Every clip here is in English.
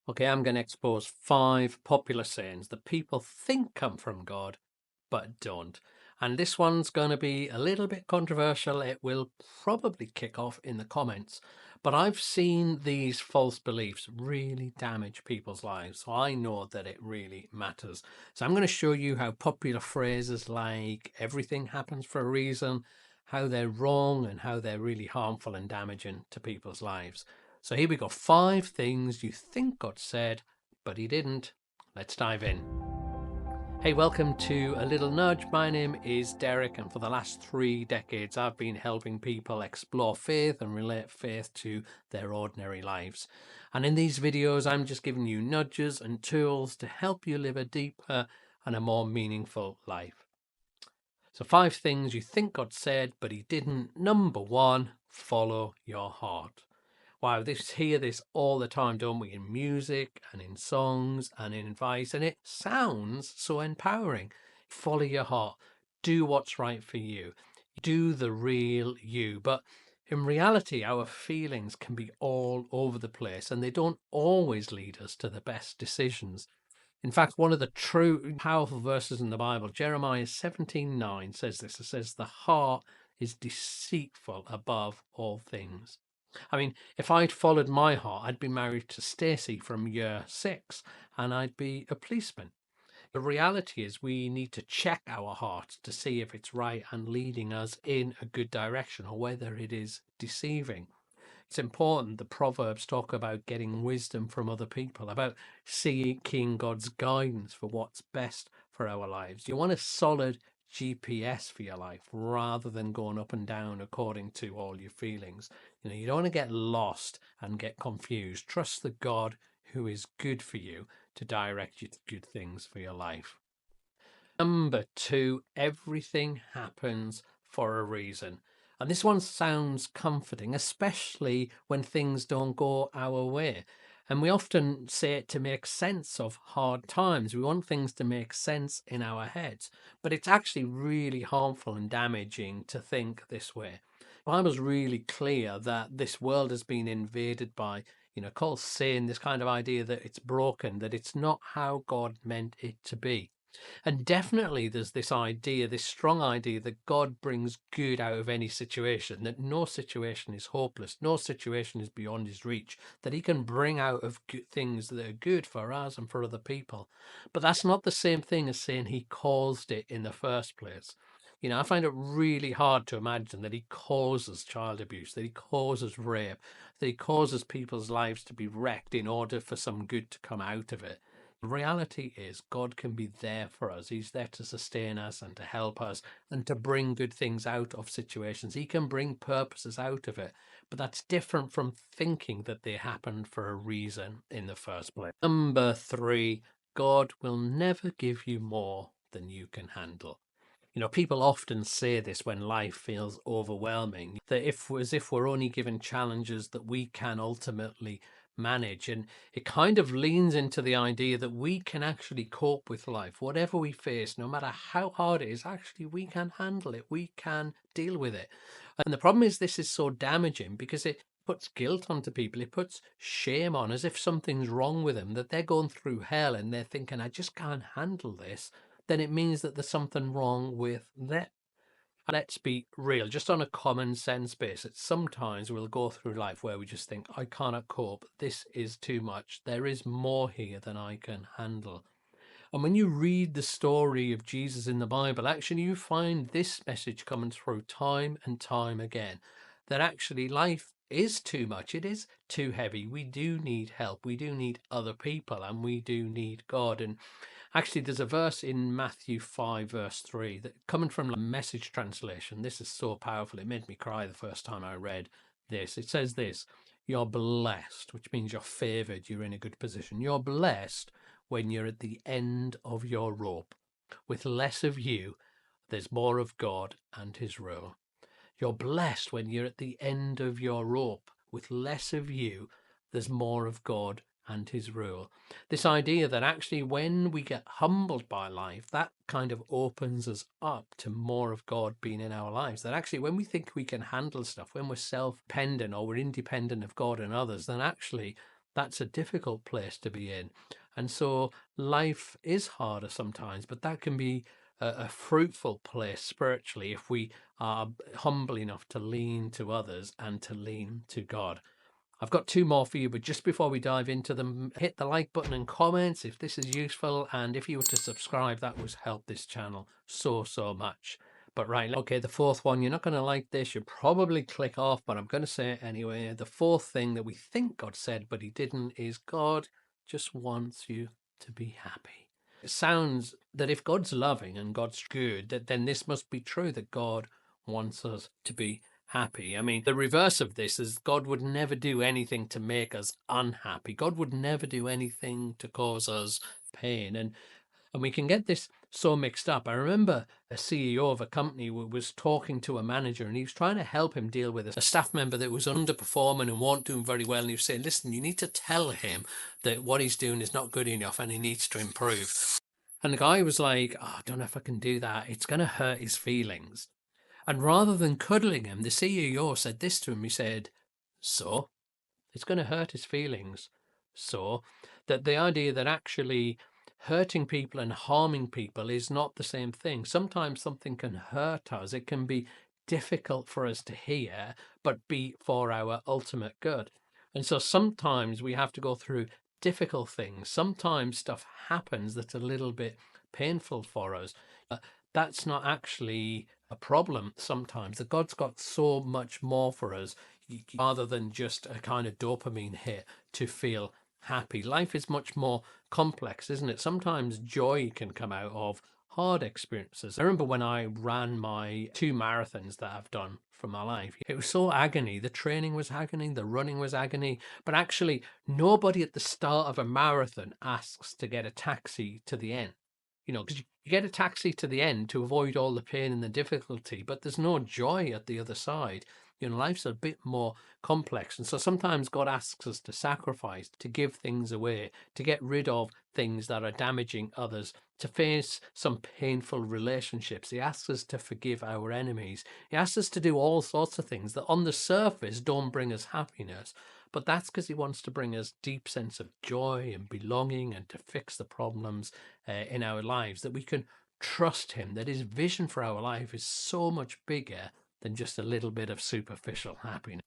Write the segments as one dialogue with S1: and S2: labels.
S1: Okay, I'm going to expose 5 popular sayings that people think come from God, but don't. And this one's going to be a little bit controversial. It will probably kick off in the comments. But I've seen these false beliefs really damage people's lives. So I know that it really matters. So I'm going to show you how popular phrases like everything happens for a reason, how they're wrong and how they're really harmful and damaging to people's lives. So here we go. 5 things you think God said, but he didn't. Let's dive in. Hey, welcome to A Little Nudge. My name is Derek, and for the last 3 decades, I've been helping people explore faith and relate faith to their ordinary lives. And in these videos, I'm just giving you nudges and tools to help you live a deeper and a more meaningful life. So 5 things you think God said, but he didn't. Number 1, follow your heart. Wow, hear this all the time, don't we? In music and in songs and in advice, and it sounds so empowering. Follow your heart. Do what's right for you. Do the real you. But in reality, our feelings can be all over the place, and they don't always lead us to the best decisions. In fact, one of the true powerful verses in the Bible, Jeremiah 17:9, says this. It says, "The heart is deceitful above all things." I mean, if I'd followed my heart, I'd be married to Stacy from year 6 and I'd be a policeman. The reality is we need to check our hearts to see if it's right and leading us in a good direction or whether it is deceiving. It's important. The Proverbs talk about getting wisdom from other people, about seeking God's guidance for what's best for our lives. You want a solid GPS for your life rather than going up and down according to all your feelings. You don't want to get lost and get confused. Trust the God who is good for you to direct you to good things for your life. Number 2, everything happens for a reason. And this one sounds comforting, especially when things don't go our way. And we often say it to make sense of hard times. We want things to make sense in our heads, but it's actually really harmful and damaging to think this way. The Bible's really clear that this world has been invaded by, called sin, this kind of idea that it's broken, that it's not how God meant it to be. And definitely there's this idea, this strong idea that God brings good out of any situation, that no situation is hopeless, no situation is beyond his reach, that he can bring out of good things that are good for us and for other people. But that's not the same thing as saying he caused it in the first place. I find it really hard to imagine that he causes child abuse, that he causes rape, that he causes people's lives to be wrecked in order for some good to come out of it. The reality is God can be there for us. He's there to sustain us and to help us and to bring good things out of situations. He can bring purposes out of it, but that's different from thinking that they happened for a reason in the first place. Number 3, God will never give you more than you can handle. People often say this when life feels overwhelming, that as if we're only given challenges that we can ultimately manage. And it kind of leans into the idea that we can actually cope with life. Whatever we face, no matter how hard it is, actually we can handle it. We can deal with it. And the problem is this is so damaging because it puts guilt onto people. It puts shame on as if something's wrong with them, that they're going through hell and they're thinking, I just can't handle this. Then it means that there's something wrong with them. Let's be real, just on a common sense basis, sometimes we'll go through life where we just think, I cannot cope, this is too much, there is more here than I can handle. And when you read the story of Jesus in the Bible, actually you find this message coming through time and time again, that actually life is too much, it is too heavy, we do need help, we do need other people, and we do need God. And actually, there's a verse in Matthew 5, verse 3, that coming from the Message translation, this is so powerful. It made me cry the first time I read this. It says this: you're blessed, which means you're favored, you're in a good position. You're blessed when you're at the end of your rope. With less of you, there's more of God and his rule. You're blessed when you're at the end of your rope. With less of you, there's more of God and his rule. This idea that actually when we get humbled by life, that kind of opens us up to more of God being in our lives. That actually when we think we can handle stuff, when we're self-dependent or we're independent of God and others, then actually that's a difficult place to be in. And so life is harder sometimes, but that can be a fruitful place spiritually if we are humble enough to lean to others and to lean to God. I've got two more for you, but just before we dive into them, hit the like button and comments if this is useful. And if you were to subscribe, that would help this channel so much. But right, okay, the fourth one, you're not going to like this. You'll probably click off, but I'm going to say it anyway. The fourth thing that we think God said, but he didn't, is God just wants you to be happy. It sounds that if God's loving and God's good, then this must be true, that God wants us to be happy. I mean, the reverse of this is God would never do anything to make us unhappy. God would never do anything to cause us pain. And we can get this so mixed up. I remember a CEO of a company was talking to a manager, and he was trying to help him deal with a staff member that was underperforming and wasn't doing very well. And he was saying, listen, you need to tell him that what he's doing is not good enough and he needs to improve. And the guy was like, oh, I don't know if I can do that. It's going to hurt his feelings. And rather than cuddling him, the CEO said this to him. He said, so it's going to hurt his feelings. So that the idea that actually hurting people and harming people is not the same thing. Sometimes something can hurt us. It can be difficult for us to hear, but be for our ultimate good. And so sometimes we have to go through difficult things. Sometimes stuff happens that's a little bit painful for us. That's not actually a problem sometimes. That God's got so much more for us rather than just a kind of dopamine hit to feel happy. Life is much more complex, isn't it? Sometimes joy can come out of hard experiences. I remember when I ran my 2 marathons that I've done for my life. It was so agony. The training was agony, the running was agony, but actually nobody at the start of a marathon asks to get a taxi to the end. You know, because you get a taxi to the end to avoid all the pain and the difficulty, but there's no joy at the other side. You know, life's a bit more complex. And so sometimes God asks us to sacrifice, to give things away, to get rid of things that are damaging others, to face some painful relationships. He asks us to forgive our enemies. He asks us to do all sorts of things that on the surface don't bring us happiness. But that's because he wants to bring us deep sense of joy and belonging, and to fix the problems in our lives, that we can trust him, that his vision for our life is so much bigger than just a little bit of superficial happiness.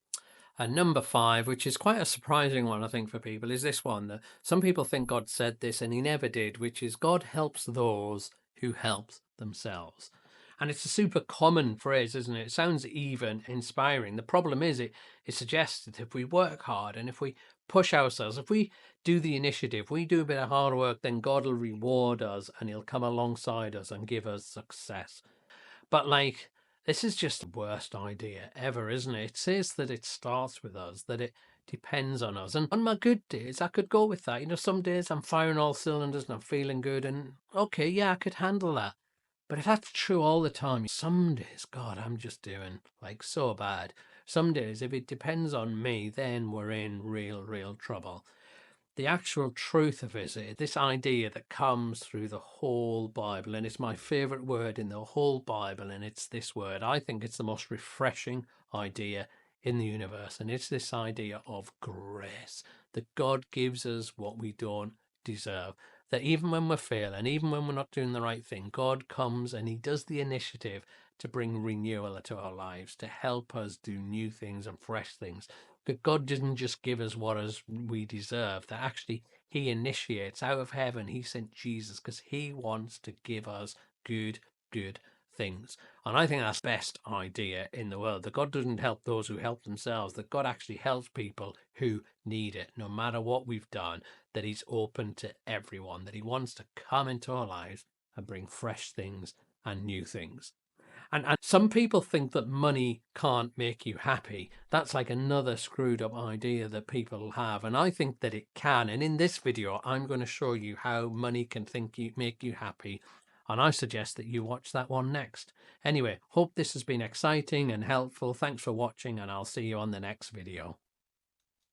S1: And number 5, which is quite a surprising one, I think, for people, is this one. That some people think God said this and he never did, which is God helps those who help themselves. And it's a super common phrase, isn't it? It sounds even inspiring. The problem is it suggests that if we work hard and if we push ourselves, if we do the initiative, we do a bit of hard work, then God will reward us and he'll come alongside us and give us success. But like, this is just the worst idea ever, isn't it? It says that it starts with us, that it depends on us. And on my good days, I could go with that. You know, some days I'm firing all cylinders and I'm feeling good, and okay, yeah, I could handle that. But if that's true all the time, some days, God, I'm just doing like so bad. Some days, if it depends on me, then we're in real trouble. The actual truth of it is this idea that comes through the whole Bible, and it's my favorite word in the whole Bible, and it's this word. I think it's the most refreshing idea in the universe, and it's this idea of grace, that God gives us what we don't deserve. That even when we're failing, even when we're not doing the right thing, God comes and he does the initiative to bring renewal to our lives, to help us do new things and fresh things. That God didn't just give us what we deserve, that actually he initiates out of heaven. He sent Jesus because he wants to give us good things. And I think that's the best idea in the world, that God doesn't help those who help themselves, that God actually helps people who need it, no matter what we've done, that he's open to everyone, that he wants to come into our lives and bring fresh things and new things. And some people think that money can't make you happy. That's like another screwed up idea that people have. And I think that it can. And in this video, I'm going to show you how money can make you happy. And I suggest that you watch that one next. Anyway, hope this has been exciting and helpful. Thanks for watching, and I'll see you on the next video.